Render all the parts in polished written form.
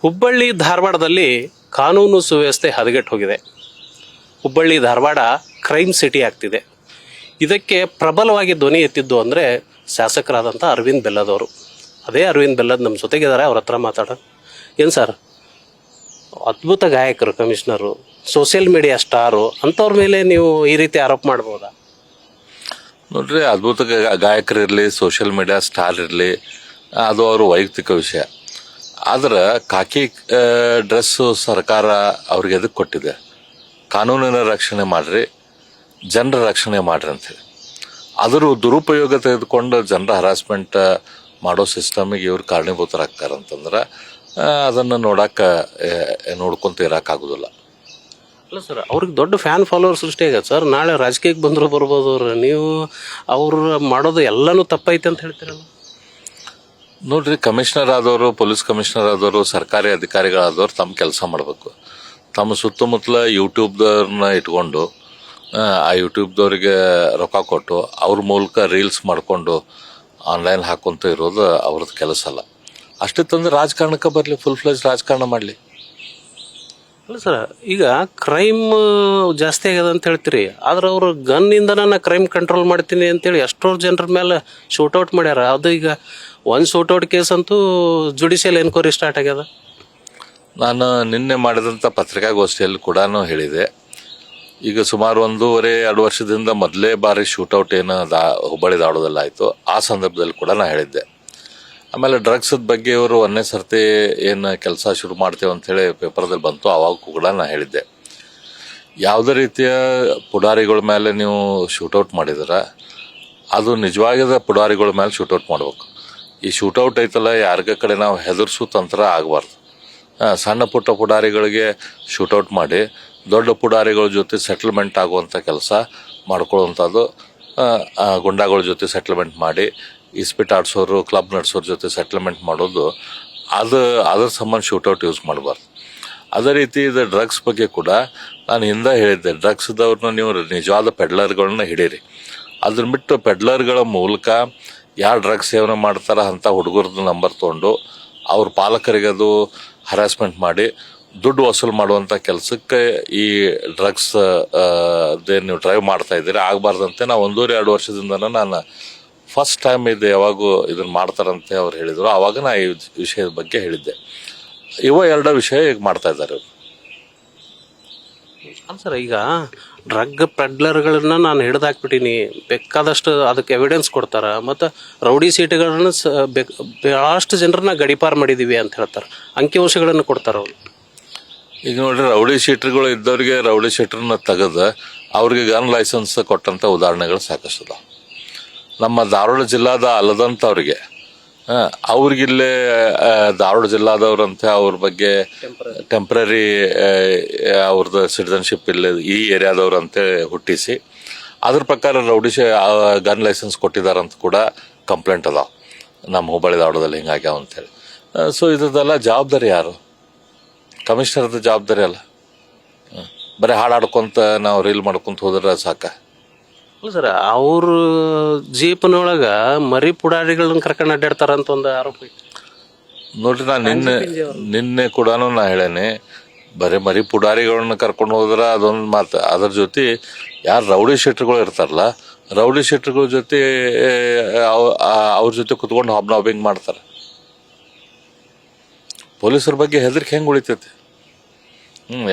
ಹುಬ್ಬಳ್ಳಿ ಧಾರವಾಡದಲ್ಲಿ ಕಾನೂನು ಸುವ್ಯವಸ್ಥೆ ಹದಗೆಟ್ಟು ಹೋಗಿದೆ. ಹುಬ್ಬಳ್ಳಿ ಧಾರವಾಡ ಕ್ರೈಮ್ ಸಿಟಿ ಆಗ್ತಿದೆ. ಇದಕ್ಕೆ ಪ್ರಬಲವಾಗಿ ಧ್ವನಿ ಎತ್ತಿದ್ದು ಅಂದರೆ ಶಾಸಕರಾದಂಥ ಅರವಿಂದ್ ಬೆಲ್ಲದವರು. ಅದೇ ಅರವಿಂದ್ ಬೆಲ್ಲದ್ ನಮ್ಮ ಜೊತೆಗಿದ್ದಾರೆ, ಅವ್ರ ಹತ್ರ ಮಾತಾಡೋಣ. ಏನು ಸರ್, ಅದ್ಭುತ ಗಾಯಕರು, ಕಮಿಷನರು, ಸೋಷಿಯಲ್ ಮೀಡಿಯಾ ಸ್ಟಾರು, ಅಂಥವ್ರ ಮೇಲೆ ನೀವು ಈ ರೀತಿ ಆರೋಪ ಮಾಡ್ಬೋದಾ? ನೋಡ್ರಿ, ಅದ್ಭುತ ಗಾಯಕರಿರಲಿ, ಸೋಷಿಯಲ್ ಮೀಡಿಯಾ ಸ್ಟಾರ್ ಇರಲಿ, ಅದು ಅವ್ರ ವೈಯಕ್ತಿಕ ವಿಷಯ. ಆದ್ರೆ ಖಾಕಿ ಡ್ರೆಸ್ಸು ಸರ್ಕಾರ ಅವ್ರಿಗೆ ಎದಕ್ಕೆ ಕೊಟ್ಟಿದೆ? ಕಾನೂನಿನ ರಕ್ಷಣೆ ಮಾಡ್ರಿ, ಜನರ ರಕ್ಷಣೆ ಮಾಡ್ರಿ ಅಂತೇಳಿ. ಅದ್ರ ದುರುಪಯೋಗ ತೆಗೆದುಕೊಂಡು ಜನರ ಹರಾಸ್ಮೆಂಟ್ ಮಾಡೋ ಸಿಸ್ಟಮಿಗೆ ಇವ್ರು ಕಾರಣೀಭೂತರಾಗ್ತಾರಂತಂದ್ರೆ ಅದನ್ನು ನೋಡ್ಕೊಂತ ಇರೋಕ್ಕಾಗೋದಿಲ್ಲ. ಅಲ್ಲ ಸರ್, ಅವ್ರಿಗೆ ದೊಡ್ಡ ಫ್ಯಾನ್ ಫಾಲೋವರ್ ಸೃಷ್ಟಿ ಆಗತ್ತೆ ಸರ್. ನಾಳೆ ರಾಜಕೀಯಕ್ಕೆ ಬಂದರೂ ಬರ್ಬೋದು ಅವ್ರು. ನೀವು ಅವ್ರು ಮಾಡೋದು ಎಲ್ಲನೂ ತಪ್ಪೈತೆ ಅಂತ ಹೇಳ್ತೀರಲ್ಲ? ನೋಡ್ರಿ, ಕಮಿಷನರ್ ಆದವರು, ಪೊಲೀಸ್ ಕಮಿಷನರ್ ಆದವರು, ಸರ್ಕಾರಿ ಅಧಿಕಾರಿಗಳಾದವ್ರು ತಮ್ಮ ಕೆಲಸ ಮಾಡಬೇಕು. ತಮ್ಮ ಸುತ್ತಮುತ್ತಲ ಯೂಟ್ಯೂಬ್ದವ್ರನ್ನ ಇಟ್ಕೊಂಡು ಆ ಯೂಟ್ಯೂಬ್ದವ್ರಿಗೆ ರೊಕ್ಕ ಕೊಟ್ಟು ಅವ್ರ ಮೂಲಕ ರೀಲ್ಸ್ ಮಾಡಿಕೊಂಡು ಆನ್ಲೈನ್ ಹಾಕೊಂತ ಇರೋದು ಅವ್ರದ್ದು ಕೆಲಸ ಅಲ್ಲ. ಅಷ್ಟಿತ್ತಂದ್ರೆ ರಾಜಕಾರಣಕ್ಕೆ ಬರಲಿ, ಫುಲ್ ಫ್ಲೆಜ್ ರಾಜಕಾರಣ ಮಾಡಲಿ. ಅಲ್ಲ ಸರ್, ಈಗ ಕ್ರೈಮ್ ಜಾಸ್ತಿ ಆಗ್ಯದ ಅಂತ ಹೇಳ್ತೀರಿ, ಆದ್ರೆ ಅವರು ಗನ್ನಿಂದ ನಾನು ಕ್ರೈಮ್ ಕಂಟ್ರೋಲ್ ಮಾಡ್ತೀನಿ ಅಂತೇಳಿ ಎಷ್ಟೋ ಜನರ ಮೇಲೆ ಶೂಟೌಟ್ ಮಾಡ್ಯಾರ. ಅದು ಈಗ ಒಂದು ಶೂಟೌಟ್ ಕೇಸ್ ಅಂತೂ ಜುಡಿಷಿಯಲ್ ಎನ್ಕ್ವೈರಿ ಸ್ಟಾರ್ಟ್ ಆಗ್ಯದ. ನಾನು ನಿನ್ನೆ ಮಾಡಿದಂಥ ಪತ್ರಿಕಾಗೋಷ್ಠಿಯಲ್ಲಿ ಕೂಡ ಹೇಳಿದೆ. ಈಗ ಸುಮಾರು 1.5-2 ವರ್ಷದಿಂದ ಮೊದಲೇ ಬಾರಿ ಶೂಟೌಟ್ ಏನು ಹುಬ್ಬಳ್ಳಿ ಧಾರವಾಡದಲ್ಲಿ ಆಯಿತು, ಆ ಸಂದರ್ಭದಲ್ಲಿ ಕೂಡ ನಾನು ಹೇಳಿದ್ದೆ. ಆಮೇಲೆ ಡ್ರಗ್ಸ್ ಬಗ್ಗೆ ಇವರು ಒಂದೇ ಸರ್ತಿ ಏನು ಕೆಲಸ ಶುರು ಮಾಡ್ತೇವೆ ಅಂಥೇಳಿ ಪೇಪರ್ದಲ್ಲಿ ಬಂತು, ಆವಾಗ ಕೂಡ ನಾನು ಹೇಳಿದ್ದೆ. ಯಾವುದೇ ರೀತಿಯ ಪುಡಾರಿಗಳ ಮೇಲೆ ನೀವು ಶೂಟೌಟ್ ಮಾಡಿದ್ರೆ ಅದು ನಿಜವಾಗಿದ ಪುಡಾರಿಗಳ ಮೇಲೆ ಶೂಟೌಟ್ ಮಾಡ್ಬೇಕು. ಈ ಶೂಟೌಟ್ ಐತಲ್ಲ, ಯಾರಿಗ ಕಡೆ ನಾವು ಹೆದರ್ಸೋ ತಂತ್ರ ಆಗಬಾರ್ದು. ಸಣ್ಣ ಪುಟ್ಟ ಪುಡಾರಿಗಳಿಗೆ ಶೂಟೌಟ್ ಮಾಡಿ ದೊಡ್ಡ ಪುಡಾರಿಗಳ ಜೊತೆ ಸೆಟಲ್ಮೆಂಟ್ ಆಗುವಂಥ ಕೆಲಸ ಮಾಡ್ಕೊಳ್ಳುವಂಥದ್ದು. ಗುಂಡಾಗಳ ಜೊತೆ ಸೆಟಲ್ಮೆಂಟ್ ಮಾಡಿ ಇಸ್ಪಿಟ್ ಆಡ್ಸೋರು, ಕ್ಲಬ್ ನಡೆಸೋರ ಜೊತೆ ಸೆಟಲ್ಮೆಂಟ್ ಮಾಡೋದು, ಅದ್ರ ಸಂಬಂಧ ಶೂಟೌಟ್ ಯೂಸ್ ಮಾಡಬಾರ್ದು. ಅದೇ ರೀತಿ ಇದು ಡ್ರಗ್ಸ್ ಬಗ್ಗೆ ಕೂಡ ನಾನು ಹಿಂದೆ ಹೇಳಿದ್ದೆ, ಡ್ರಗ್ಸ್ದವ್ರನ್ನ ನೀವು ನಿಜವಾದ ಪೆಡ್ಲರ್ಗಳನ್ನ ಹಿಡೀರಿ. ಅದನ್ನ ಬಿಟ್ಟು ಪೆಡ್ಲರ್ಗಳ ಮೂಲಕ ಯಾರು ಡ್ರಗ್ಸ್ ಸೇವನೆ ಮಾಡ್ತಾರ ಅಂಥ ಹುಡುಗರದ್ದು ನಂಬರ್ ತೊಗೊಂಡು ಅವ್ರ ಪಾಲಕರಿಗೆ ಅದು ಹರಾಸ್ಮೆಂಟ್ ಮಾಡಿ ದುಡ್ಡು ವಸೂಲು ಮಾಡುವಂಥ ಕೆಲಸಕ್ಕೆ ಈ ಡ್ರಗ್ಸ್ ನೀವು ಡ್ರೈವ್ ಮಾಡ್ತಾ ಇದ್ದೀರಿ, ಆಗಬಾರ್ದಂತೆ. ನಾವು 1.5-2 ವರ್ಷದಿಂದ ನಾನು ಫಸ್ಟ್ ಟೈಮ್ ಇದು ಯಾವಾಗೂ ಇದನ್ನು ಮಾಡ್ತಾರಂತೆ ಅವ್ರು ಹೇಳಿದರು. ಆವಾಗ ನಾ ಈ ವಿಷಯದ ಬಗ್ಗೆ ಹೇಳಿದ್ದೆ. 2 ವಿಷಯ ಈಗ ಮಾಡ್ತಾ ಇದ್ದಾರೆ ಅವರು. ಅಲ್ಲ ಸರ್, ಈಗ ಡ್ರಗ್ ಪೆಡ್ಲರ್ಗಳನ್ನ ನಾನು ಹಿಡಿದು ಹಾಕ್ಬಿಟ್ಟೀನಿ, ಬೇಕಾದಷ್ಟು ಅದಕ್ಕೆ ಎವಿಡೆನ್ಸ್ ಕೊಡ್ತಾರೆ, ಮತ್ತು ರೌಡಿ ಸೀಟುಗಳನ್ನ ಭಾಳಷ್ಟು ಜನರನ್ನ ಗಡಿಪಾರು ಮಾಡಿದ್ದೀವಿ ಅಂತ ಹೇಳ್ತಾರೆ, ಅಂಕಿಅಂಶಗಳನ್ನು ಕೊಡ್ತಾರೆ ಅವರು. ಈಗ ನೋಡ್ರಿ, ರೌಡಿ ಶೀಟರ್ಗಳು ಇದ್ದವ್ರಿಗೆ ರೌಡಿ ಶೀಟರ್ನ ತೆಗೆದು ಅವ್ರಿಗೆ ಗನ್ ಲೈಸೆನ್ಸ್ ಕೊಟ್ಟಂಥ ಉದಾಹರಣೆಗಳು ಸಾಕಷ್ಟು ಅದಾವ. ನಮ್ಮ ಧಾರವಾಡ ಜಿಲ್ಲಾದ ಅಲ್ಲದಂಥವ್ರಿಗೆ ಅವ್ರಿಗಿಲ್ಲೇ ಧಾರವಾಡ ಜಿಲ್ಲಾದವ್ರಂತೆ ಅವ್ರ ಬಗ್ಗೆ ಟೆಂಪ್ರರಿ ಅವ್ರದ್ದು ಸಿಟಿಸನ್ಶಿಪ್ ಇಲ್ಲ, ಈ ಏರಿಯಾದವ್ರಂತೆ ಹುಟ್ಟಿಸಿ ಅದ್ರ ಪ್ರಕಾರ ರೌಡಿ ಗನ್ ಲೈಸೆನ್ಸ್ ಕೊಟ್ಟಿದ್ದಾರಂತ ಕೂಡ ಕಂಪ್ಲೇಂಟ್ ಅದಾವ ನಮ್ಮ ಹುಬ್ಬಳ್ಳಿ ಧಾರವಾಡದಲ್ಲಿ ಹಿಂಗಾಗ್ಯಾವ ಅಂತೇಳಿ. ಸೊ ಇದೆಲ್ಲ ಜವಾಬ್ದಾರಿ ಯಾರು? ಕಮಿಷನರ್ದ ಜವಾಬ್ದಾರಿ ಅಲ್ಲ. ಬರೀ ಹಾಡಾಡ್ಕೊಂತ ನಾವು ರೀಲ್ ಮಾಡ್ಕೊಂತ ಹೋದ್ರೆ ಸಾಕ? ಅಲ್ಲ ಸರ್, ಅವ್ರ ಜೀಪ್ನೊಳಗೆ ಮರಿ ಪುಡಾರಿಗಳನ್ನ ಕರ್ಕೊಂಡು ಅಡ್ಡಾಡ್ತಾರಂತ ಒಂದು ಆರೋಪ ಐತಿ. ನೋಡ್ರಿ, ನಾನು ನಿನ್ನೆ ಕೂಡ ನಾ ಹೇಳೇನೆ, ಬರೀ ಮರಿ ಪುಡಾರಿಗಳನ್ನ ಕರ್ಕೊಂಡು ಹೋದ್ರೆ ಅದೊಂದು ಮಾತು. ಅದ್ರ ಜೊತೆ ಯಾರು ರೌಡಿ ಶೀಟರ್ಗಳು ಇರ್ತಾರಲ್ಲ, ರೌಡಿ ಶೀಟರ್ಗಳ ಜೊತೆ ಅವ್ರ ಜೊತೆ ಕುತ್ಕೊಂಡು ಹಾಬ್ನಾಬಿಂಗ್ ಮಾಡ್ತಾರೆ. ಪೊಲೀಸರ ಬಗ್ಗೆ ಹೆದರಿಕೆ ಹೆಂಗೆ ಉಳಿತೈತಿ?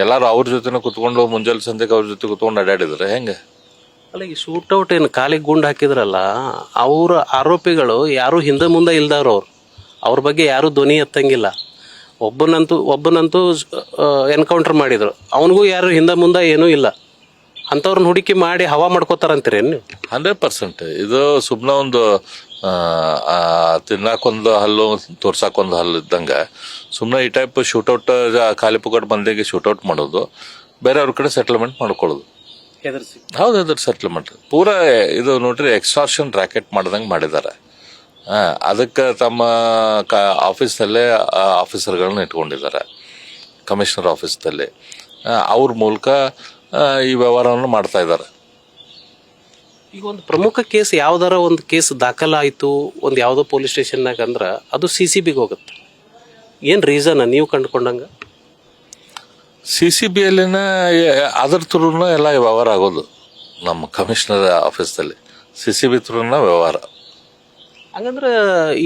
ಎಲ್ಲರೂ ಅವ್ರ ಜೊತೆನ ಕುತ್ಕೊಂಡು ಮುಂಜಾನೆ ಸಂಜೆಗೆ ಅವ್ರ ಜೊತೆ ಕುತ್ಕೊಂಡು ಅಡ್ಡಾಡಿದ್ರೆ ಹೆಂಗೆ? ಅಲ್ಲ, ಈ ಶೂಟೌಟ್ ಏನು ಕಾಲಿಗೆ ಗುಂಡು ಹಾಕಿದ್ರಲ್ಲ, ಅವ್ರ ಆರೋಪಿಗಳು ಯಾರು ಹಿಂದೆ ಮುಂದೆ ಇಲ್ದವ್ರು. ಅವ್ರ ಬಗ್ಗೆ ಯಾರು ಧ್ವನಿ ಎತ್ತಂಗಿಲ್ಲ. ಒಬ್ಬನಂತೂ ಎನ್ಕೌಂಟರ್ ಮಾಡಿದ್ರು, ಅವನಿಗೂ ಯಾರು ಹಿಂದೆ ಮುಂದೆ ಏನೂ ಇಲ್ಲ. ಅಂಥವ್ರನ್ನ ಹುಡುಕಿ ಮಾಡಿ ಹವಾ ಮಾಡ್ಕೋತಾರಂತೀರೇನು ನೀವು? 100%. ಇದು ಸುಮ್ಮನೆ ಒಂದು ತಿನ್ನಾಕೊಂದು ಹಲ್ಲು, ತೋರ್ಸಾಕೊಂದು ಹಲ್ಲು ಇದ್ದಂಗೆ ಸುಮ್ಮನೆ ಈ ಟೈಪ್ ಶೂಟೌಟ್ ಖಾಲಿ ಪುಗಟ್ ಮಂದಿಗೆ ಶೂಟೌಟ್ ಮಾಡೋದು, ಬೇರೆಯವ್ರ ಕಡೆ ಸೆಟಲ್ಮೆಂಟ್ ಮಾಡ್ಕೊಳ್ಳೋದು. ಹೌದು, ಅದ್ರ ಸೆಟಲ್ಮೆಂಟ್ ಪೂರಾ ಇದು ನೋಡ್ರಿ, ಎಕ್ಸ್ಟಾರ್ಷನ್ ರ್ಯಾಕೆಟ್ ಮಾಡ್ದಂಗೆ ಮಾಡಿದ್ದಾರೆ. ಅದಕ್ಕೆ ತಮ್ಮ ಆಫೀಸ್ನಲ್ಲೇ ಆಫೀಸರ್ಗಳನ್ನ ಇಟ್ಕೊಂಡಿದ್ದಾರೆ, ಕಮಿಷನರ್ ಆಫೀಸ್ದಲ್ಲಿ. ಅವ್ರ ಮೂಲಕ ಈ ವ್ಯವಹಾರವನ್ನು ಮಾಡ್ತಾ ಇದ್ದಾರೆ. ಈಗ ಒಂದು ಪ್ರಮುಖ ಕೇಸ್ ಯಾವ್ದಾರ ಒಂದು ಕೇಸ್ ದಾಖಲಾಯಿತು ಒಂದು ಯಾವುದೋ ಪೊಲೀಸ್ ಸ್ಟೇಷನ್ನಾಗ ಅಂದ್ರೆ ಅದು CCBಗೆ ಹೋಗುತ್ತೆ. ಏನು ರೀಸನ್ ನೀವು ಕಂಡುಕೊಂಡಂಗೆ? CCBLನ ಅದ್ರ ಥ್ರೂನ ಎಲ್ಲ ವ್ಯವಹಾರ ಆಗೋದು. ನಮ್ಮ ಕಮಿಷನರ್ ಆಫೀಸ್ದಲ್ಲಿ CCB ಥ್ರೂನ ವ್ಯವಹಾರ. ಹಂಗಂದ್ರೆ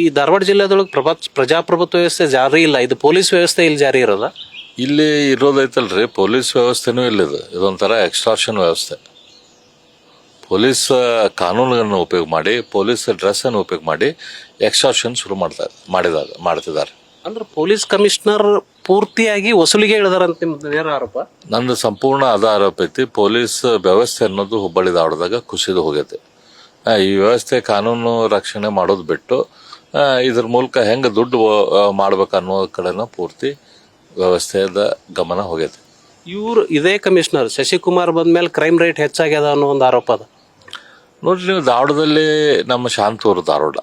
ಈ ಧಾರವಾಡ ಜಿಲ್ಲೆದೊಳಗೆ ಪ್ರಜಾಪ್ರಭುತ್ವ ವ್ಯವಸ್ಥೆ ಜಾರಿ ಇಲ್ಲ, ಇದು ಪೊಲೀಸ್ ವ್ಯವಸ್ಥೆ ಇಲ್ಲಿ ಜಾರಿ ಇರೋದ? ಇಲ್ಲಿ ಇರೋದೈತಲ್ರಿ ಪೊಲೀಸ್ ವ್ಯವಸ್ಥೆನೂ ಇಲ್ಲಿದೆ. ಇದೊಂಥರ ಎಕ್ಸ್ಟ್ರಾಕ್ಷನ್ ವ್ಯವಸ್ಥೆ. ಪೊಲೀಸ್ ಕಾನೂನುಗಳನ್ನು ಉಪಯೋಗ ಮಾಡಿ, ಪೊಲೀಸ್ ಡ್ರೆಸ್ ಅನ್ನು ಉಪಯೋಗ ಮಾಡಿ ಎಕ್ಸ್ಟ್ರಾಕ್ಷನ್ ಶುರು ಮಾಡ್ತಿದ್ದಾರೆ. ಅಂದ್ರೆ ಪೊಲೀಸ್ ಕಮಿಷನರ್ ಪೂರ್ತಿಯಾಗಿ ವಸೂಲಿಗೆ ಇಳಿದಾರಂತ ನಿಮ್ದು ನೇರ ಆರೋಪ? ನಂದು ಸಂಪೂರ್ಣ ಅದ ಆರೋಪ ಐತಿ. ಪೊಲೀಸ್ ವ್ಯವಸ್ಥೆ ಅನ್ನೋದು ಹುಬ್ಬಳ್ಳಿ ಧಾರವಾಡದಾಗ ಕುಸಿದು ಹೋಗೈತೆ. ಈ ವ್ಯವಸ್ಥೆ ಕಾನೂನು ರಕ್ಷಣೆ ಮಾಡೋದು ಬಿಟ್ಟು ಇದ್ರ ಮೂಲಕ ಹೆಂಗೆ ದುಡ್ಡು ಮಾಡ್ಬೇಕನ್ನೋ ಕಡೆನ ಪೂರ್ತಿ ವ್ಯವಸ್ಥೆದ ಗಮನ ಹೋಗೈತೆ. ಇದೇ ಕಮಿಷನರ್ ಶಶಿಕುಮಾರ್ ಬಂದ್ಮೇಲೆ ಕ್ರೈಮ್ ರೇಟ್ ಹೆಚ್ಚಾಗ್ಯದ ಅನ್ನೋ ಒಂದು ಆರೋಪ ಅದ. ನೋಡ್ರಿ, ನೀವು ಧಾರವಾಡದಲ್ಲಿ ನಮ್ಮ ಶಾಂತೂರು ಧಾರವಾಡ,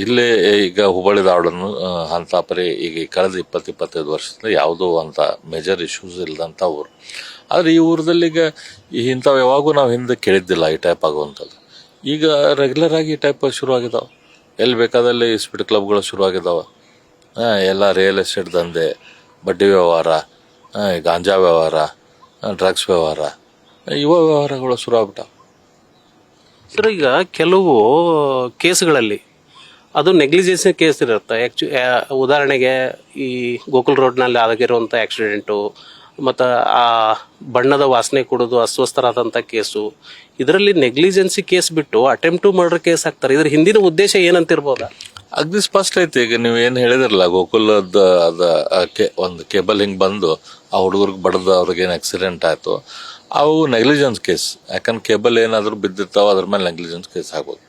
ಇಲ್ಲಿ ಈಗ ಹುಬ್ಬಳ್ಳಿ ಧಾರವಾಡನು ಅಂತ ಪರಿ ಈಗ ಕಳೆದ 20-25 ವರ್ಷದಿಂದ ಯಾವುದೋ ಅಂತ ಮೇಜರ್ ಇಶ್ಯೂಸ್ ಇಲ್ಲದಂಥ ಊರು. ಆದರೆ ಈ ಊರದಲ್ಲಿ ಈಗ ಇಂಥವು ಯಾವಾಗೂ ನಾವು ಹಿಂದೆ ಕೇಳಿದ್ದಿಲ್ಲ ಈ ಟೈಪ್ ಆಗುವಂಥದ್ದು. ಈಗ ರೆಗ್ಯುಲರ್ ಆಗಿ ಈ ಟೈಪ್ ಶುರು ಆಗಿದಾವೆ. ಎಲ್ಲಿ ಬೇಕಾದಲ್ಲಿ ಸ್ಪೀಡ್ ಕ್ಲಬ್ಗಳು ಶುರು ಆಗಿದಾವೆ. ಎಲ್ಲ ರಿಯಲ್ ಎಸ್ಟೇಟ್ ದಂಧೆ, ಬಡ್ಡಿ ವ್ಯವಹಾರ, ಗಾಂಜಾ ವ್ಯವಹಾರ, ಡ್ರಗ್ಸ್ ವ್ಯವಹಾರ, ಇವ ವ್ಯವಹಾರಗಳು ಶುರು ಆಗ್ಬಿಟ್ಟಾವೆ. ಸರ್, ಈಗ ಕೆಲವು ಕೇಸ್ಗಳಲ್ಲಿ ಅದು ನೆಗ್ಲಿಜೆನ್ಸಿ ಕೇಸ್ ಇರುತ್ತೆ. ಉದಾಹರಣೆಗೆ ಈ ಗೋಕುಲ್ ರೋಡ್ನಲ್ಲಿ ಆಗಿರುವಂಥ ಆಕ್ಸಿಡೆಂಟು, ಮತ್ತು ಆ ಬಣ್ಣದ ವಾಸನೆ ಕುಡಿದು ಅಸ್ವಸ್ಥರಾದಂಥ ಕೇಸು, ಇದರಲ್ಲಿ ನೆಗ್ಲಿಜೆನ್ಸಿ ಕೇಸ್ ಬಿಟ್ಟು ಅಟೆಂಪ್ಟ್ ಟು ಮರ್ಡರ್ ಕೇಸ್ ಹಾಕ್ತಾರೆ. ಇದ್ರ ಹಿಂದಿನ ಉದ್ದೇಶ ಏನಂತಿರ್ಬೋದಾ? ಅಗ್ದಿ ಸ್ಪಷ್ಟ ಐತಿ. ಈಗ ನೀವು ಏನು ಹೇಳಿದ್ರಲ್ಲ, ಗೋಕುಲದ ಒಂದು ಕೇಬಲ್ ಹಿಂಗೆ ಬಂದು ಆ ಹುಡುಗರಿಗೆ ಬಡ್ದು ಅವ್ರಿಗೇನು ಆಕ್ಸಿಡೆಂಟ್ ಆಯಿತು, ಅವು ನೆಗ್ಲಿಜೆನ್ಸ್ ಕೇಸ್. ಯಾಕಂದ್ರೆ ಕೇಬಲ್ ಏನಾದರೂ ಬಿದ್ದಿರ್ತಾವ, ಅದ್ರ ಮೇಲೆ ನೆಗ್ಲಿಜೆನ್ಸ್ ಕೇಸ್ ಆಗ್ಬೋದು.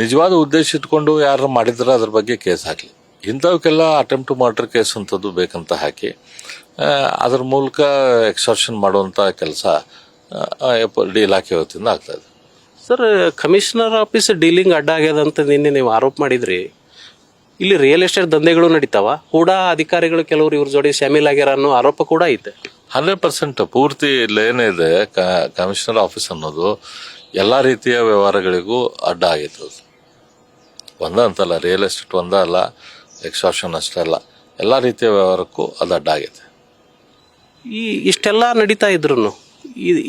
ನಿಜವಾದ ಉದ್ದೇಶ ಇಟ್ಕೊಂಡು ಯಾರು ಮಾಡಿದ್ರೆ ಅದ್ರ ಬಗ್ಗೆ ಕೇಸ್ ಹಾಕಲಿ. ಇಂಥವಕ್ಕೆಲ್ಲ ಅಟೆಂಪ್ಟ್ ಟು ಮರ್ಡರ್ ಕೇಸ್ ಅಂತದ್ದು ಬೇಕಂತ ಹಾಕಿ ಅದ್ರ ಮೂಲಕ ಎಕ್ಸ್ಟ್ರಾಕ್ಷನ್ ಮಾಡುವಂಥ ಕೆಲಸ ಇಲಾಖೆ ವತಿಯಿಂದ ಆಗ್ತಾಯಿದೆ. ಸರ್, ಕಮಿಷನರ್ ಆಫೀಸ್ ಡೀಲಿಂಗ್ ಅಡ್ಡ ಆಗ್ಯದ ಅಂತ ನಿನ್ನೆ ನೀವು ಆರೋಪ ಮಾಡಿದ್ರಿ. ಇಲ್ಲಿ ರಿಯಲ್ ಎಸ್ಟೇಟ್ ದಂಧೆಗಳು ನಡೀತಾವ, ಕೂಡ ಅಧಿಕಾರಿಗಳು ಕೆಲವರು ಇವ್ರ ಜೋಡಿ ಶಾಮೀಲಾಗ್ಯಾರ ಅನ್ನೋ ಆರೋಪ ಕೂಡ ಐತೆ. 100% ಪೂರ್ತಿ ಇಲ್ಲೇನಿದೆ, ಕಮಿಷನರ್ ಆಫೀಸ್ ಅನ್ನೋದು ಎಲ್ಲ ರೀತಿಯ ವ್ಯವಹಾರಗಳಿಗೂ ಅಡ್ಡ ಆಗೈತೆ. ಅದು ಒಂದೇ ಅಂತಲ್ಲ, ರಿಯಲ್ ಎಸ್ಟೇಟ್ ಒಂದೇ ಅಲ್ಲ, ಎಕ್ಸ್ಟ್ರಾಕ್ಷನ್ ಅಷ್ಟೇ ಅಲ್ಲ, ಎಲ್ಲ ರೀತಿಯ ವ್ಯವಹಾರಕ್ಕೂ ಅದು ಅಡ್ಡ ಆಗೈತೆ. ಇಷ್ಟೆಲ್ಲ ನಡೀತಾ ಇದ್ರು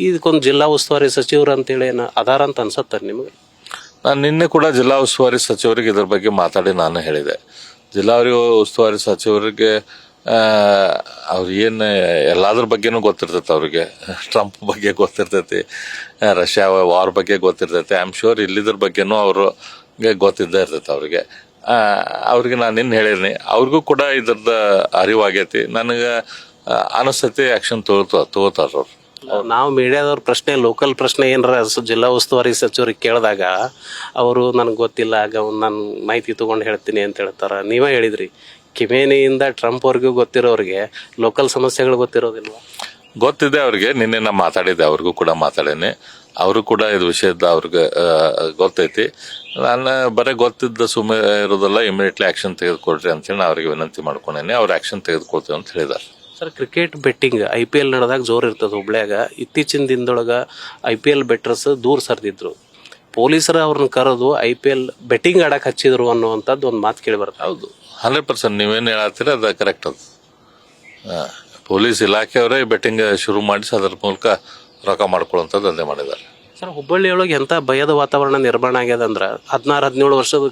ಇದಕ್ಕೊಂದು ಜಿಲ್ಲಾ ಉಸ್ತುವಾರಿ ಸಚಿವರು ಅಂತೇಳಿ ಏನು ಅದಾರ ಅಂತ ಅನ್ಸತ್ತೆ ನಿಮಗೆ? ನಾನು ನಿನ್ನೆ ಕೂಡ ಜಿಲ್ಲಾ ಉಸ್ತುವಾರಿ ಸಚಿವರಿಗೆ ಇದ್ರ ಬಗ್ಗೆ ಮಾತಾಡಿ ನಾನು ಹೇಳಿದೆ. ಜಿಲ್ಲಾ ಉಸ್ತುವಾರಿ ಸಚಿವರಿಗೆ ಅವ್ರು ಏನು ಎಲ್ಲಾದ್ರ ಬಗ್ಗೆನೂ ಗೊತ್ತಿರ್ತೈತೆ. ಅವ್ರಿಗೆ ಟ್ರಂಪ್ ಬಗ್ಗೆ ಗೊತ್ತಿರ್ತೈತಿ, ರಷ್ಯಾ ವಾರ್ ಬಗ್ಗೆ ಗೊತ್ತಿರ್ತೈತಿ. ಐ ಆಮ್ ಶೂರ್ ಇಲ್ಲಿದ್ರ ಬಗ್ಗೆನೂ ಅವ್ರಿಗೆ ಗೊತ್ತಿದ್ದೇ ಇರ್ತೈತೆ ಅವ್ರಿಗೆ ನಾನು ನಿನ್ನ ಹೇಳಿನಿ. ಅವ್ರಿಗೂ ಕೂಡ ಇದ್ರದ್ದು ಅರಿವಾಗೈತಿ. ನನಗೆ ಅನಿಸ್ತೈತಿ ಆ್ಯಕ್ಷನ್ ತಗೋತಾರ ಅವ್ರು. ನಾವು ಮೀಡಿಯಾದವ್ರ ಪ್ರಶ್ನೆ, ಲೋಕಲ್ ಪ್ರಶ್ನೆ ಏನಾರ ಜಿಲ್ಲಾ ಉಸ್ತುವಾರಿ ಸಚಿವರಿಗೆ ಕೇಳಿದಾಗ ಅವರು ನನಗೆ ಗೊತ್ತಿಲ್ಲ, ಆಗ ನಾನು ಮಾಹಿತಿ ತೊಗೊಂಡು ಹೇಳ್ತೀನಿ ಅಂತ ಹೇಳ್ತಾರೆ. ನೀವೇ ಹೇಳಿದ್ರಿ, ಕಿಮೇನಿಯಿಂದ ಟ್ರಂಪ್ ಅವ್ರಿಗೂ ಗೊತ್ತಿರೋರಿಗೆ ಲೋಕಲ್ ಸಮಸ್ಯೆಗಳು ಗೊತ್ತಿರೋದಿಲ್ವಾ? ಗೊತ್ತಿದೆ ಅವ್ರಿಗೆ. ನಿನ್ನೆ ನಾನು ಮಾತಾಡಿದ್ದೆ, ಅವ್ರಿಗೂ ಕೂಡ ಮಾತಾಡೇನೆ. ಅವರು ಕೂಡ ಇದು ವಿಷಯದ ಅವ್ರಿಗೆ ಗೊತ್ತೈತಿ. ನಾನು ಬರೀ ಗೊತ್ತಿದ್ದ ಸುಮ್ಮನೆ ಇರೋದಲ್ಲ, ಇಮಿಡಿಯೇಟ್ಲಿ ಆ್ಯಕ್ಷನ್ ತೆಗೆದುಕೊಳ್ರಿ ಅಂತೇಳಿ ಅವ್ರಿಗೆ ವಿನಂತಿ ಮಾಡ್ಕೊಂಡೇನೆ. ಅವ್ರು ಆ್ಯಕ್ಷನ್ ತೆಗೆದುಕೊಳ್ತೇವೆ ಅಂತ ಹೇಳಿದ್ದಾರೆ. ಸರ್, ಕ್ರಿಕೆಟ್ ಬೆಟ್ಟಿಂಗ್ IPL ನಡೆದಾಗ ಜೋರು ಇರ್ತದೆ ಹುಬ್ಳ್ಯಾಗ. ಇತ್ತೀಚಿನ ದಿನದೊಳಗೆ IPL ಬೆಟ್ರಸ್ ದೂರ ಸರಿದಿದ್ರು. ಪೊಲೀಸರು ಅವ್ರನ್ನ ಕರೆದು IPL ಬೆಟ್ಟಿಂಗ್ ಆಡಕ್ಕೆ ಹಚ್ಚಿದ್ರು ಅನ್ನುವಂಥದ್ದು ಒಂದು ಮಾತು ಕೇಳಿ ಬರ್ತದೆ. ಹೌದು, 100% ನೀವೇನು ಹೇಳತ್ತೀರ ಅದು ಕರೆಕ್ಟ್. ಅದು ಪೊಲೀಸ್ ಇಲಾಖೆಯವರೇ ಬೆಟ್ಟಿಂಗ್ ಶುರು ಮಾಡಿಸಿ ಅದರ ಮೂಲಕ ರೊಕ್ಕ ಮಾಡ್ಕೊಳ್ಳೋಂಥದ್ದು ದಂಧೆ ಮಾಡಿದ್ದಾರೆ. ಸರ್, ಹುಬ್ಬಳ್ಳಿಯೊಳಗೆ ಎಂಥ ಭಯದ ವಾತಾವರಣ ನಿರ್ಮಾಣ ಆಗ್ಯದ ಅಂದ್ರೆ 16-17 ವರ್ಷದ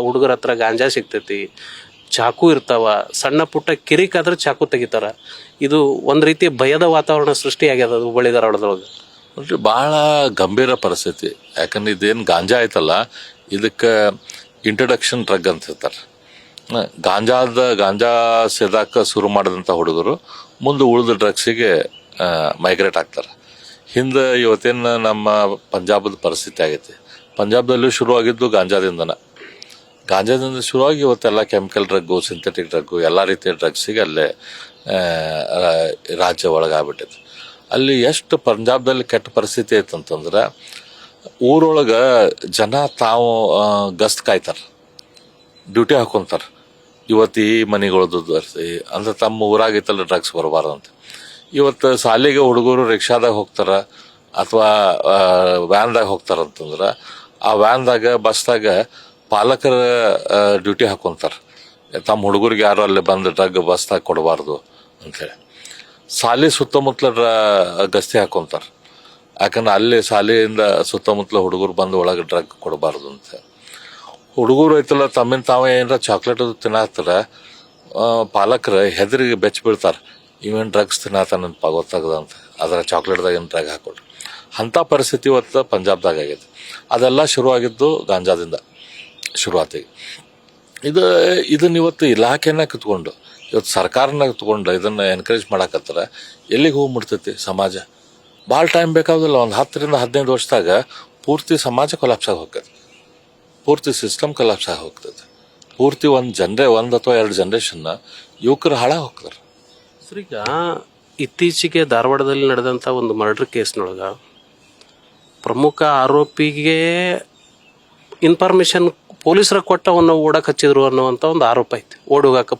ಹುಡುಗರ ಹತ್ರ ಗಾಂಜಾ ಸಿಗ್ತೈತಿ, ಚಾಕು ಇರ್ತಾವ, ಸಣ್ಣ ಪುಟ್ಟ ಕಿರಿಕಾದ್ರೆ ಚಾಕು ತೆಗಿತಾರ. ಇದು ಒಂದು ರೀತಿ ಭಯದ ವಾತಾವರಣ ಸೃಷ್ಟಿ ಆಗ್ಯದ ಹುಬ್ಬಳ್ಳಿ ಧಾರವಾಡದೊಳಗೆ. ನೋಡ್ರಿ, ಭಾಳ ಗಂಭೀರ ಪರಿಸ್ಥಿತಿ. ಯಾಕಂದ್ರೆ ಇದೇನು ಗಾಂಜಾ ಆಯ್ತಲ್ಲ, ಇದಕ್ಕೆ ಇಂಟ್ರಡಕ್ಷನ್ ಡ್ರಗ್ ಅಂತ ಹೇಳ್ತಾರೆ. ಗಾಂಜಾ ಸೇದಾಕ ಶುರು ಮಾಡಿದಂಥ ಹುಡುಗರು ಮುಂದೆ ಉಳಿದ ಡ್ರಗ್ಸಿಗೆ ಮೈಗ್ರೇಟ್ ಆಗ್ತಾರೆ. ಹಿಂದೆ ಇವತ್ತೇನು ನಮ್ಮ ಪಂಜಾಬದ ಪರಿಸ್ಥಿತಿ ಆಗೈತಿ. ಪಂಜಾಬ್ದಲ್ಲೂ ಶುರುವಾಗಿದ್ದು ಗಾಂಜಾದಿಂದ ಶುರುವಾಗಿ ಇವತ್ತೆಲ್ಲ ಕೆಮಿಕಲ್ ಡ್ರಗ್ಗು, ಸಿಂಥೆಟಿಕ್ ಡ್ರಗ್ಗು, ಎಲ್ಲ ರೀತಿಯ ಡ್ರಗ್ಸಿಗೆ ಅಲ್ಲೇ ರಾಜ್ಯ ಒಳಗಾಗ್ಬಿಟ್ಟೈತಿ. ಅಲ್ಲಿ ಎಷ್ಟು ಪಂಜಾಬ್ದಲ್ಲಿ ಕೆಟ್ಟ ಪರಿಸ್ಥಿತಿ ಐತಂತಂದ್ರೆ, ಊರೊಳಗೆ ಜನ ತಾವು ಗಸ್ತ್ ಕಾಯ್ತಾರೆ, ಡ್ಯೂಟಿ ಹಾಕೊಂತಾರೆ. ಇವತ್ತು ಈ ಮನೆಗಳದ್ದು ಅಂದ್ರೆ ತಮ್ಮ ಊರಾಗೈತಲ್ಲ ಡ್ರಗ್ಸ್ ಬರಬಾರ್ದಂತ. ಇವತ್ತು ಶಾಲೆಗೆ ಹುಡುಗರು ರಿಕ್ಷಾದಾಗ ಹೋಗ್ತಾರ ಅಥವಾ ವ್ಯಾನ್ದಾಗ ಹೋಗ್ತಾರಂತಂದ್ರೆ, ಆ ವ್ಯಾನ್ದಾಗ ಬಸ್ದಾಗ ಪಾಲಕರ ಡ್ಯೂಟಿ ಹಾಕೊಂತಾರೆ. ತಮ್ಮ ಹುಡುಗರಿಗೆ ಯಾರು ಅಲ್ಲಿ ಬಂದು ಡ್ರಗ್ ಬಸ್ತಾಗ ಕೊಡಬಾರ್ದು ಅಂಥೇಳಿ. ಸಾಲಿ ಸುತ್ತಮುತ್ತಲ ಗಸ್ತಿ ಹಾಕೊಂತಾರೆ, ಯಾಕಂದ್ರೆ ಅಲ್ಲಿ ಶಾಲೆಯಿಂದ ಸುತ್ತಮುತ್ತಲ ಹುಡುಗರು ಬಂದು ಒಳಗೆ ಡ್ರಗ್ ಕೊಡಬಾರ್ದು ಅಂತ. ಹುಡುಗರು ಐತಲ್ಲ ತಮ್ಮಿಂದ ತಾವೇ ಏನಾರ ಚಾಕ್ಲೇಟ್ ಅದು ತಿನ್ನಾಕ್ತಾರೆ, ಪಾಲಕರು ಹೆದರಿಗೆ ಬೆಚ್ಚ ಬೀಳ್ತಾರೆ, ಇವೇನು ಡ್ರಗ್ಸ್ ತಿನ್ನತಾನಂತ ಗೊತ್ತಾಗದ ಅಂತ, ಅದರ ಚಾಕ್ಲೇಟ್ದಾಗ ಏನು ಡ್ರಗ್ ಹಾಕೊಡ್ರಿ. ಅಂಥ ಪರಿಸ್ಥಿತಿ ಇವತ್ತು ಪಂಜಾಬ್ದಾಗ ಆಗೈತೆ. ಅದೆಲ್ಲ ಶುರುವಾಗಿದ್ದು ಗಾಂಜಾದಿಂದ ಶುರುವಾತಿಗೆ. ಇದನ್ನ ಇವತ್ತು ಇಲಾಖೆನ ಕಿತ್ಕೊಂಡು ಇವತ್ತು ಸರ್ಕಾರನ ಕಿತ್ಕೊಂಡು ಇದನ್ನು ಎನ್ಕರೇಜ್ ಮಾಡಾಕತ್ತಾರ. ಎಲ್ಲಿಗೆ ಹೋಗಿ ಮುಟ್ತೈತಿ ಸಮಾಜ? ಭಾಳ ಟೈಮ್ ಬೇಕಾಗೋದಿಲ್ಲ, ಒಂದು 10 ರಿಂದ 15 ವರ್ಷದಾಗ ಪೂರ್ತಿ ಸಮಾಜ ಕೊಲಾಪ್ಸ್ ಆಗಿ ಹೋಗ್ತದೆ, ಪೂರ್ತಿ ಸಿಸ್ಟಮ್ ಕೊಲಾಪ್ಸ್ ಆಗಿ ಹೋಗ್ತದೆ. ಪೂರ್ತಿ ಒಂದು ಅಥವಾ 2 ಜನರೇಷನ್ನ ಯುವಕರು ಹಾಳಾಗಿ ಹೋಗ್ತಾರೆ. ಸರ್, ಈಗ ಇತ್ತೀಚೆಗೆ ಧಾರವಾಡದಲ್ಲಿ ನಡೆದಂಥ ಒಂದು ಮರ್ಡರ್ ಕೇಸ್ನೊಳಗೆ ಪ್ರಮುಖ ಆರೋಪಿಗೆ ಇನ್ಫಾರ್ಮೇಶನ್ ಪೊಲೀಸರ ಕೊಟ್ಟವನ್ನು ಓಡಕ್ಕೆ ಹಚ್ಚಿದ್ರು ಅನ್ನುವಂಥ ಒಂದು ಆರೋಪ ಐತಿ. ಓಡೋಗಾಕ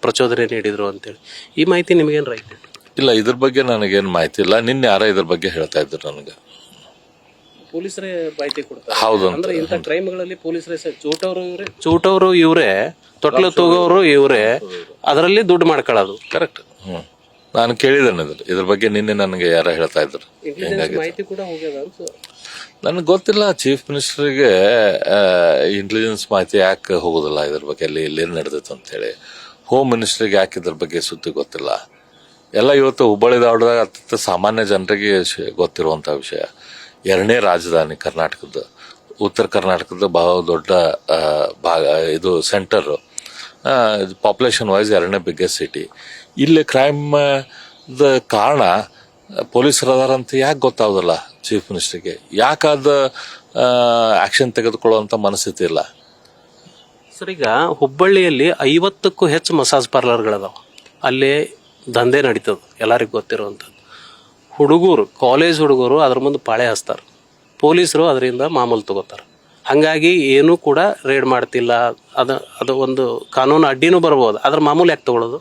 ಪ್ರಚೋದನೆ ನೀಡಿದ್ರು ಅಂತೇಳಿ. ಈ ಮಾಹಿತಿ ನಿಮಗೇನು ರೈಟ್? ಇಲ್ಲ, ಇದ್ರ ಬಗ್ಗೆ ನನಗೇನು ಮಾಹಿತಿ ಇಲ್ಲ. ನಿನ್ನೆ ಯಾರ ಇದ್ರ ಬಗ್ಗೆ ಹೇಳ್ತಾ ಇದ್ರು ನನಗೆ. ಪೊಲೀಸರೇ ಮಾಹಿತಿ ಕೊಡ್ತಾರೆ. ಹೌದು. ಅಂದ್ರೆ ಇಂಥ ಕ್ರೈಮ್ಗಳಲ್ಲಿ ಪೊಲೀಸರೇ ಚೂಟವರು ಇವರೇ, ತೊಟ್ಲು ತೂಗೋರು ಇವರೇ, ಅದರಲ್ಲಿ ದುಡ್ಡು ಮಾಡ್ಕೊಳ್ಳೋದು. ಕರೆಕ್ಟ್. ನಾನು ಕೇಳಿದ್ದೇನೆ ಇದ್ರ ಬಗ್ಗೆ ನಿನ್ನೆ ನನಗೆ ಯಾರ ಹೇಳ್ತಾ ಇದ್ರು. ಮಾಹಿತಿ ಕೂಡ ಹೋಗ್ಯದ ಅಂತ ನನಗೆ ಗೊತ್ತಿಲ್ಲ. ಚೀಫ್ ಮಿನಿಸ್ಟರ್ಗೆ ಇಂಟೆಲಿಜೆನ್ಸ್ ಮಾಹಿತಿ ಯಾಕೆ ಹೋಗೋದಿಲ್ಲ ಇದ್ರ ಬಗ್ಗೆ, ಇಲ್ಲಿ ನಡೆದೈತೆ ಅಂತೇಳಿ. ಹೋಮ್ ಮಿನಿಸ್ಟರ್ಗೆ ಯಾಕೆ ಇದ್ರ ಬಗ್ಗೆ ಸುದ್ದಿ ಗೊತ್ತಿಲ್ಲ. ಎಲ್ಲ ಇವತ್ತು ಹುಬ್ಬಳ್ಳಿ ಧಾರವಾಡದಾಗ ಅತ್ಯಂತ ಸಾಮಾನ್ಯ ಜನರಿಗೆ ಗೊತ್ತಿರುವಂಥ ವಿಷಯ. 2ನೇ ರಾಜಧಾನಿ ಕರ್ನಾಟಕದ, ಉತ್ತರ ಕರ್ನಾಟಕದ ಬಹಳ ದೊಡ್ಡ ಭಾಗ ಇದು, ಸೆಂಟರು, ಪಾಪ್ಯುಲೇಷನ್ ವೈಸ್ 2ನೇ ಬಿಗ್ಗೆಸ್ಟ್ ಸಿಟಿ. ಇಲ್ಲಿ ಕ್ರೈಮ್ ಕಾರಣ ಪೊಲೀಸರು ಅದಾರಂತ ಯಾಕೆ ಗೊತ್ತಾಗೋದಿಲ್ಲ ಚೀಫ್ ಮಿನಿಸ್ಟರ್ಗೆ? ಯಾಕಾದ ಆಕ್ಷನ್ ತೆಗೆದುಕೊಳ್ಳುವಂಥ ಮನಸ್ಥಿತಿ ಇಲ್ಲ? ಸರ್, ಈಗ ಹುಬ್ಬಳ್ಳಿಯಲ್ಲಿ 50ಕ್ಕೂ ಹೆಚ್ಚು ಮಸಾಜ್ ಪಾರ್ಲರ್ಗಳದಾವ. ಅಲ್ಲಿ ದಂಧೆ ನಡೀತದೆ, ಎಲ್ಲರಿಗೂ ಗೊತ್ತಿರುವಂಥದ್ದು. ಹುಡುಗರು, ಕಾಲೇಜ್ ಹುಡುಗರು ಅದ್ರ ಮುಂದೆ ಪಾಳೆ ಹಚ್ತಾರೆ, ಪೊಲೀಸರು ಅದರಿಂದ ಮಾಮೂಲು ತಗೋತಾರೆ. ಹಾಗಾಗಿ ಏನೂ ಕೂಡ ರೇಡ್ ಮಾಡ್ತಿಲ್ಲ. ಅದು ಒಂದು ಕಾನೂನು ಅಡ್ಡಿನೂ ಬರ್ಬೋದು, ಅದ್ರ ಮಾಮೂಲು ಯಾಕೆ ತಗೊಳ್ಳೋದು?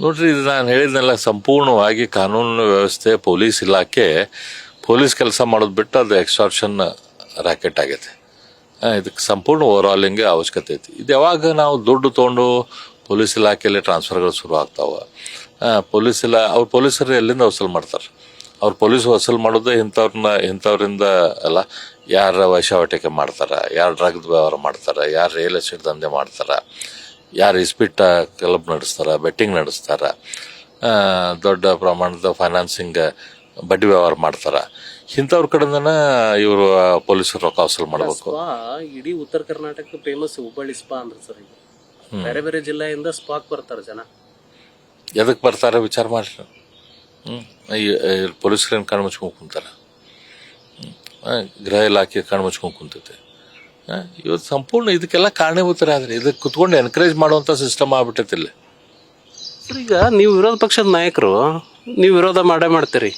ನೋಡ್ರಿ, ಇದು ನಾನು ಹೇಳಿದ್ನೆಲ್ಲ ಸಂಪೂರ್ಣವಾಗಿ ಕಾನೂನು ವ್ಯವಸ್ಥೆ, ಪೊಲೀಸ್ ಇಲಾಖೆ ಪೊಲೀಸ್ ಕೆಲಸ ಮಾಡೋದು ಬಿಟ್ಟು ಅದು ಎಕ್ಸ್ಟಾರ್ಷನ್ ರ್ಯಾಕೆಟ್ ಆಗೈತೆ. ಇದಕ್ಕೆ ಸಂಪೂರ್ಣ ಓವರಾಲಿಂಗ್ ಅವಶ್ಯಕತೆ ಐತಿ. ಇದು ಯಾವಾಗ ನಾವು ದುಡ್ಡು ತೊಗೊಂಡು ಪೊಲೀಸ್ ಇಲಾಖೆಯಲ್ಲಿ ಟ್ರಾನ್ಸ್ಫರ್ಗಳು ಶುರು ಆಗ್ತಾವೆ, ಅವ್ರು ಪೊಲೀಸರು ಎಲ್ಲಿಂದ ವಸೂಲು ಮಾಡ್ತಾರೆ? ಅವ್ರು ಪೊಲೀಸ್ ವಸೂಲು ಮಾಡೋದು ಇಂಥವ್ರಿಂದ ಅಲ್ಲ. ಯಾರ ವೈಶಾವಟಿಕೆ ಮಾಡ್ತಾರೆ, ಯಾರು ಡ್ರಗ್ ವ್ಯವಹಾರ ಮಾಡ್ತಾರೆ, ಯಾರು ರಿಯಲ್ ಎಸ್ಟೇಟ್ ದಂಧೆ ಮಾಡ್ತಾರೆ, ಯಾರು ಇಸ್ಪಿಟ್ ಕ್ಲಬ್ ನಡೆಸ್ತಾರೆ, ಬೆಟ್ಟಿಂಗ್ ನಡೆಸ್ತಾರೆ, ದೊಡ್ಡ ಪ್ರಮಾಣದ ಫೈನಾನ್ಸಿಂಗ್ ಬಡ್ಡಿ ವ್ಯವಹಾರ ಮಾಡ್ತಾರೆ, ಇಂಥವ್ರ ಕಡೆಯಿಂದನ ಇವರು ಪೊಲೀಸರು ರೊಕ್ಕ ವಸೂಲು ಮಾಡಬೇಕು. ಇಡೀ ಉತ್ತರ ಕರ್ನಾಟಕ ಫೇಮಸ್ ಹುಬ್ಬಳ್ಳಿ ಸ್ಪಾ ಅಂದ್ರೆ ಸರ್. ಈಗ ಬೇರೆ ಬೇರೆ ಜಿಲ್ಲೆಯಿಂದ ಸ್ಪಾಕ್ ಬರ್ತಾರೆ ಜನ. ಎದಕ್ಕೆ ಬರ್ತಾರೆ ವಿಚಾರ ಮಾಡ್ರಿ. ಪೊಲೀಸರೇನು ಕಣ್ಣು ಮುಚ್ಕೊಂಡು ಕುಂತಾರೆ, ಗೃಹ ಇಲಾಖೆ ಕಣ್ಣು ಮುಚ್ಕೊಂಡು ಕುಂತೈತೆ. ಇವತ್ತು ಸಂಪೂರ್ಣ ಇದಕ್ಕೆಲ್ಲ ಕಾರಣೀಭೂತರೇ ಆದ್ರೆ ಇದಕ್ಕೆ ಕುತ್ಕೊಂಡು ಎನ್ಕರೇಜ್ ಮಾಡುವಂಥ ಸಿಸ್ಟಮ್ ಆಗ್ಬಿಟ್ಟೈತಿಲ್ಲ. ಸರ್, ಈಗ ನೀವು ವಿರೋಧ ಪಕ್ಷದ ನಾಯಕರು, ನೀವು ವಿರೋಧ ಮಾಡ್ತೀರಿ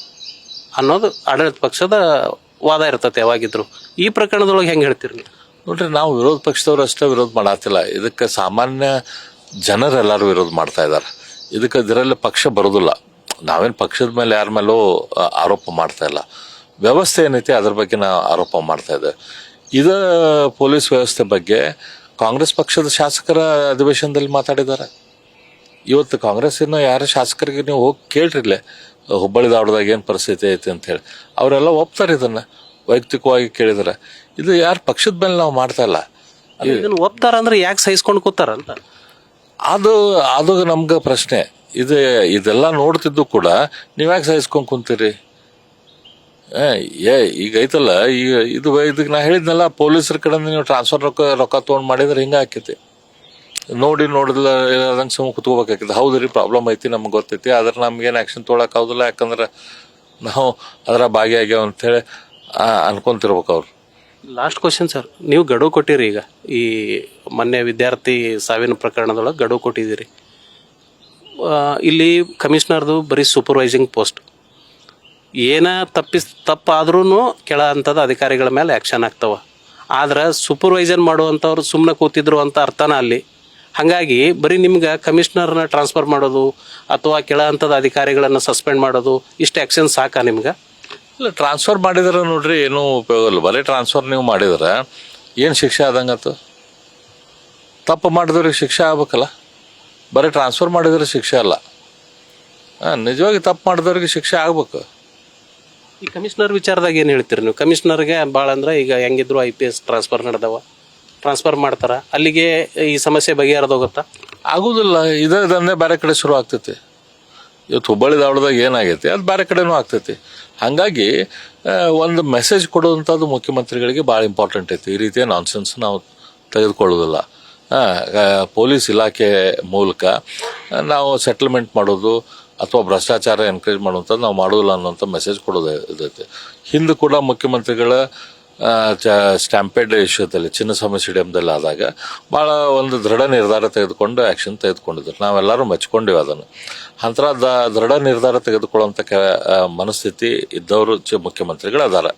ಅನ್ನೋದು ಆಡಳಿತ ಪಕ್ಷದ ವಾದ ಇರ್ತತೆ ಯಾವಾಗಿದ್ರು. ಈ ಪ್ರಕರಣದೊಳಗೆ ಹೆಂಗೆ ಹೇಳ್ತೀರಿ ನೀವು? ನೋಡ್ರಿ, ನಾವು ವಿರೋಧ ಪಕ್ಷದವ್ರು ಅಷ್ಟೇ ವಿರೋಧ ಮಾಡತ್ತಿಲ್ಲ, ಇದಕ್ಕೆ ಸಾಮಾನ್ಯ ಜನರೆಲ್ಲರೂ ವಿರೋಧ ಮಾಡ್ತಾ ಇದ್ದಾರೆ. ಇದರಲ್ಲಿ ಪಕ್ಷ ಬರೋದಿಲ್ಲ. ನಾವೇನು ಪಕ್ಷದ ಮೇಲೆ ಯಾರ ಮೇಲೂ ಆರೋಪ ಮಾಡ್ತಾ ಇಲ್ಲ. ವ್ಯವಸ್ಥೆ ಏನೈತಿ ಅದ್ರ ಬಗ್ಗೆ ನಾವು ಆರೋಪ ಮಾಡ್ತಾ ಇದ್ದೇವೆ. ಇದು ಪೊಲೀಸ್ ವ್ಯವಸ್ಥೆ ಬಗ್ಗೆ ಕಾಂಗ್ರೆಸ್ ಪಕ್ಷದ ಶಾಸಕರ ಅಧಿವೇಶನದಲ್ಲಿ ಮಾತಾಡಿದ್ದಾರೆ. ಇವತ್ತು ಕಾಂಗ್ರೆಸ್ಸಿನ ಯಾರ ಶಾಸಕರಿಗೆ ನೀವು ಹೋಗಿ ಕೇಳ್ರಿ, ಇಲ್ಲೇ ಹುಬ್ಬಳ್ಳಿ ಧಾರವಾಡದಾಗ ಏನು ಪರಿಸ್ಥಿತಿ ಐತಿ ಅಂತ ಹೇಳಿ. ಅವರೆಲ್ಲ ಒಪ್ತಾರೆ, ಇದನ್ನ ವೈಯಕ್ತಿಕವಾಗಿ ಕೇಳಿದಾರೆ. ಇದು ಯಾರು ಪಕ್ಷದ ಮೇಲೆ ನಾವು ಮಾಡ್ತಾ ಇಲ್ಲ. ಇದನ್ನು ಒಪ್ತಾರ ಅಂದ್ರೆ ಯಾಕೆ ಸಹಿಸ್ಕೊಂಡು ಕೂತಾರ ಅಂತ ಅದು ನಮ್ಗೆ ಪ್ರಶ್ನೆ. ಇದೆಲ್ಲ ನೋಡ್ತಿದ್ದು ಕೂಡ ನೀವ್ಯಾಕೆ ಸಹಿಸ್ಕೊಂಡು ಕುಂತೀರಿ? ಈಗ ಐತಲ್ಲ, ಈಗ ಇದಕ್ಕೆ ನಾ ಹೇಳಿದ್ನಲ್ಲ, ಪೊಲೀಸರ ಕಡೆಯಿಂದ ನೀವು ಟ್ರಾನ್ಸ್ಫರ್ ರೊಕ್ಕ ತೊಗೊಂಡು ಮಾಡಿದ್ರೆ ಹಿಂಗೆ ಆಕೈತಿ. ನೋಡಿಲ್ಲ ಇಲ್ಲದಂಗೆ ಸುಮ್ಮ ಕುತ್ಕೋಬೇಕಾಗ್ತದೆ. ಹೌದು ರೀ, ಪ್ರಾಬ್ಲಮ್ ಐತಿ, ನಮ್ಗೆ ಗೊತ್ತೈತಿ, ಆದ್ರೆ ನಮ್ಗೇನು ಆ್ಯಕ್ಷನ್ ತೊಗೊಳಕ್ಕಾಗೋದಿಲ್ಲ. ಯಾಕಂದ್ರೆ ನಾವು ಅದರ ಭಾಗಿಯಾಗ್ಯಾವ ಅಂಥೇಳಿ ಅನ್ಕೊಂತಿರ್ಬೇಕು ಅವ್ರು. ಲಾಸ್ಟ್ ಕ್ವಶನ್ ಸರ್, ನೀವು ಗಡುವು ಕೊಟ್ಟಿರಿ. ಈಗ ಈ ಮೊನ್ನೆ ವಿದ್ಯಾರ್ಥಿ ಸಾವಿನ ಪ್ರಕರಣದೊಳಗೆ ಗಡುವು ಕೊಟ್ಟಿದ್ದೀರಿ. ಇಲ್ಲಿ ಕಮಿಷನರ್ದು ಬರೀ ಸೂಪರ್ವೈಸಿಂಗ್ ಪೋಸ್ಟ್. ತಪ್ಪಾದ್ರೂ ಕೆಳ ಹಂತದ ಅಧಿಕಾರಿಗಳ ಮೇಲೆ ಆ್ಯಕ್ಷನ್ ಆಗ್ತಾವ. ಆದ್ರೆ ಸೂಪರ್ವೈಸರ್ ಮಾಡುವಂಥವ್ರು ಸುಮ್ಮನೆ ಕೂತಿದ್ರು ಅಂತ ಅರ್ಥನ ಅಲ್ಲಿ. ಹಾಗಾಗಿ ಬರೀ ನಿಮ್ಗೆ ಕಮಿಷನರ್ನ ಟ್ರಾನ್ಸ್ಫರ್ ಮಾಡೋದು ಅಥವಾ ಕೆಳ ಹಂತದ ಅಧಿಕಾರಿಗಳನ್ನು ಸಸ್ಪೆಂಡ್ ಮಾಡೋದು, ಇಷ್ಟು ಆ್ಯಕ್ಷನ್ ಸಾಕಾ ನಿಮ್ಗೆ? ಇಲ್ಲ, ಟ್ರಾನ್ಸ್ಫರ್ ಮಾಡಿದ್ರೆ ನೋಡ್ರಿ ಏನೂ ಉಪಯೋಗ ಇಲ್ಲ. ಬರೀ ಟ್ರಾನ್ಸ್ಫರ್ ನೀವು ಮಾಡಿದ್ರೆ ಏನು ಶಿಕ್ಷೆ ಆದಂಗತ್ತು? ತಪ್ಪು ಮಾಡಿದವ್ರಿಗೆ ಶಿಕ್ಷೆ ಆಗ್ಬೇಕಲ್ಲ, ಬರೀ ಟ್ರಾನ್ಸ್ಫರ್ ಮಾಡಿದ್ರೆ ಶಿಕ್ಷೆ ಅಲ್ಲ. ನಿಜವಾಗಿ ತಪ್ಪು ಮಾಡಿದವ್ರಿಗೆ ಶಿಕ್ಷೆ ಆಗ್ಬೇಕು. ಈ ಕಮಿಷನರ್ ವಿಚಾರದಾಗ ಏನು ಹೇಳ್ತೀರಿ ನೀವು? ಕಮಿಷನರ್ಗೆ ಭಾಳ ಅಂದ್ರೆ ಈಗ ಹೆಂಗಿದ್ರು IPS ಟ್ರಾನ್ಸ್ಫರ್ ನಡೆದವ, ಟ್ರಾನ್ಸ್ಫರ್ ಮಾಡ್ತಾರ, ಅಲ್ಲಿಗೆ ಈ ಸಮಸ್ಯೆ ಬಗೆಹರಿದೋಗುತ್ತಾ? ಆಗುದಿಲ್ಲ. ಇದೇ ದಂಧೆ ಬೇರೆ ಕಡೆ ಶುರು ಆಗ್ತೈತಿ. ಇವತ್ತು ಹುಬ್ಬಳ್ಳಿ ಧಾರವಾಡದಾಗ ಏನಾಗೈತಿ ಅದು ಬೇರೆ ಕಡೆನೂ ಆಗ್ತೈತಿ. ಹಾಗಾಗಿ ಒಂದು ಮೆಸೇಜ್ ಕೊಡುವಂಥದ್ದು ಮುಖ್ಯಮಂತ್ರಿಗಳಿಗೆ ಭಾಳ ಇಂಪಾರ್ಟೆಂಟ್ ಐತಿ. ಈ ರೀತಿಯ ನಾನ್ಸೆನ್ಸ್ ನಾವು ತೆಗೆದುಕೊಳ್ಳೋದಿಲ್ಲ. ಪೊಲೀಸ್ ಇಲಾಖೆ ಮೂಲಕ ನಾವು ಸೆಟಲ್ಮೆಂಟ್ ಮಾಡೋದು ಅಥವಾ ಭ್ರಷ್ಟಾಚಾರ ಎನ್ಕರೇಜ್ ಮಾಡುವಂಥದ್ದು ನಾವು ಮಾಡೋದಿಲ್ಲ ಅನ್ನೋಂಥ ಮೆಸೇಜ್ ಕೊಡೋದು ಇದೈತೆ. ಹಿಂದೆ ಕೂಡ ಮುಖ್ಯಮಂತ್ರಿಗಳ ಸ್ಟ್ಯಾಂಪೇಡ್ ವಿಷಯದಲ್ಲಿ ಚಿನ್ನಸ್ವಾಮಿ ಸ್ಟೇಡಿಯಂದಲ್ಲಿ ಆದಾಗ ಭಾಳ ಒಂದು ದೃಢ ನಿರ್ಧಾರ ತೆಗೆದುಕೊಂಡು ಆ್ಯಕ್ಷನ್ ತೆಗೆದುಕೊಂಡಿದ್ರು. ನಾವೆಲ್ಲರೂ ಮೆಚ್ಕೊಂಡಿವಿ ಅದನ್ನು. ಅಂತರ ದೃಢ ನಿರ್ಧಾರ ತೆಗೆದುಕೊಳ್ಳುವಂಥ ಮನಸ್ಥಿತಿ ಇದ್ದವರು ಮುಖ್ಯಮಂತ್ರಿಗಳು ಅದಾರ.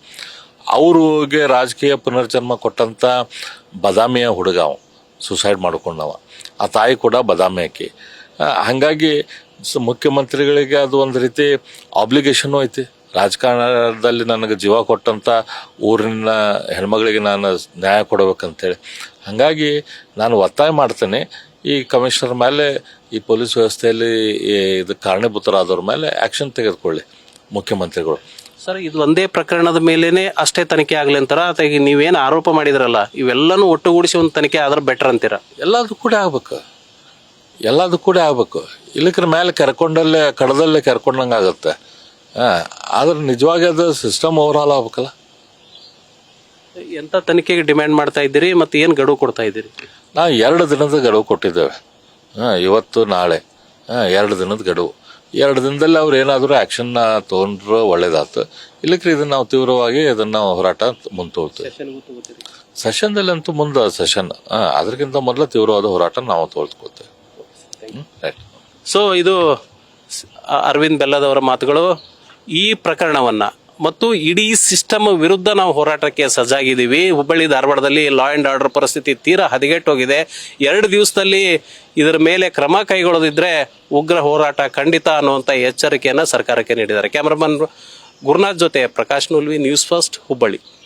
ಅವ್ರಿಗೆ ರಾಜಕೀಯ ಪುನರ್ಜನ್ಮ ಕೊಟ್ಟಂಥ ಬದಾಮಿಯ ಹುಡುಗ ಅವ, ಸುಸೈಡ್ ಮಾಡ್ಕೊಂಡವ. ಆ ತಾಯಿ ಕೂಡ ಬದಾಮಿ ಆಕಿ. ಹಾಗಾಗಿ ಮುಖ್ಯಮಂತ್ರಿಗಳಿಗೆ ಅದು ಒಂದು ರೀತಿ ಆಬ್ಲಿಗೇಷನ್ನು ಐತಿ. ರಾಜಕಾರಣದಲ್ಲಿ ನನಗೆ ಜೀವ ಕೊಟ್ಟಂಥ ಊರಿನ ಹೆಣ್ಮಗಳಿಗೆ ನಾನು ನ್ಯಾಯ ಕೊಡಬೇಕಂತೇಳಿ. ಹಾಗಾಗಿ ನಾನು ಒತ್ತಾಯ ಮಾಡ್ತೇನೆ, ಈ ಕಮಿಷನರ್ ಮೇಲೆ, ಈ ಪೊಲೀಸ್ ವ್ಯವಸ್ಥೆಯಲ್ಲಿ ಇದಕ್ಕೆ ಕಾರಣೀಭೂತರಾದವ್ರ ಮೇಲೆ ಆ್ಯಕ್ಷನ್ ತೆಗೆದುಕೊಳ್ಳಿ ಮುಖ್ಯಮಂತ್ರಿಗಳು. ಸರ್, ಇದು ಒಂದೇ ಪ್ರಕರಣದ ಮೇಲೇನೆ ಅಷ್ಟೇ ತನಿಖೆ ಆಗಲಿ ಅಂತಾರ, ಅಥವಾ ಈಗ ನೀವೇನು ಆರೋಪ ಮಾಡಿದ್ರಲ್ಲ ಇವೆಲ್ಲನೂ ಒಟ್ಟುಗೂಡಿಸಿ ಒಂದು ತನಿಖೆ ಆದ್ರೆ ಬೆಟರ್ ಅಂತೀರಾ? ಎಲ್ಲದೂ ಕೂಡ ಆಗ್ಬೇಕು, ಎಲ್ಲದೂ ಕೂಡ ಆಗ್ಬೇಕು. ಇಲ್ಲಕ್ರ ಮೇಲೆ ಕಡದಲ್ಲೇ ಕೆರ್ಕೊಂಡಂಗೆ ಆಗುತ್ತೆ. ಆದ್ರೆ ನಿಜವಾಗಿ ಅದು ಸಿಸ್ಟಮ್ ಓವರಾಲ್ ಆಗ್ಬೇಕಲ್ಲ. ಎಂಥ ತನಿಖೆಗೆ ಡಿಮ್ಯಾಂಡ್ ಮಾಡ್ತಾ ಇದ್ದೀರಿ ಮತ್ತು ಏನು ಗಡುವು ಕೊಡ್ತಾ ಇದ್ದೀರಿ? ನಾವು 2 ದಿನದ ಗಡುವು ಕೊಟ್ಟಿದ್ದೇವೆ. ಇವತ್ತು ನಾಳೆ 2 ದಿನದ ಗಡುವು. 2 ದಿನದಲ್ಲಿ ಅವ್ರು ಏನಾದರೂ ಆ್ಯಕ್ಷನ್ನ ತೊಗೊಂಡ್ರೆ ಒಳ್ಳೇದಾಯ್ತು. ಇಲ್ಲಕ್ರಿ ಇದನ್ನು ನಾವು ತೀವ್ರವಾಗಿ ಇದನ್ನು ಹೋರಾಟ ಮುಂದುವರಿತೀವಿ. ಸೆಷನ್ದಲ್ಲಿ ಅಂತೂ ಮುಂದೆ ಸೆಷನ್, ಅದಕ್ಕಿಂತ ಮೊದಲು ತೀವ್ರವಾದ ಹೋರಾಟ ನಾವು ತೋರಿಸ್ಕೊಳ್ತೇವೆ. ರೈಟ್. ಸೊ ಇದು ಅರವಿಂದ್ ಬೆಲ್ಲದವರ ಮಾತುಗಳು. ಈ ಪ್ರಕರಣವನ್ನು ಮತ್ತು ಇಡೀ ಸಿಸ್ಟಮ್ ವಿರುದ್ಧ ನಾವು ಹೋರಾಟಕ್ಕೆ ಸಜ್ಜಾಗಿದ್ದೀವಿ. ಹುಬ್ಬಳ್ಳಿ ಧಾರವಾಡದಲ್ಲಿ ಲಾ ಆ್ಯಂಡ್ ಆರ್ಡರ್ ಪರಿಸ್ಥಿತಿ ತೀರಾ ಹದಗೆಟ್ಟೋಗಿದೆ. 2 ದಿವಸದಲ್ಲಿ ಇದರ ಮೇಲೆ ಕ್ರಮ ಕೈಗೊಳ್ಳದಿದ್ರೆ ಉಗ್ರ ಹೋರಾಟ ಖಂಡಿತ ಅನ್ನುವಂಥ ಎಚ್ಚರಿಕೆಯನ್ನು ಸರ್ಕಾರಕ್ಕೆ ನೀಡಿದ್ದಾರೆ. ಕ್ಯಾಮರಾಮನ್ ಗುರುನಾಥ್ ಜೊತೆ ಪ್ರಕಾಶ್ ನುಲ್ವಿ, ನ್ಯೂಸ್ ಫಸ್ಟ್, ಹುಬ್ಬಳ್ಳಿ.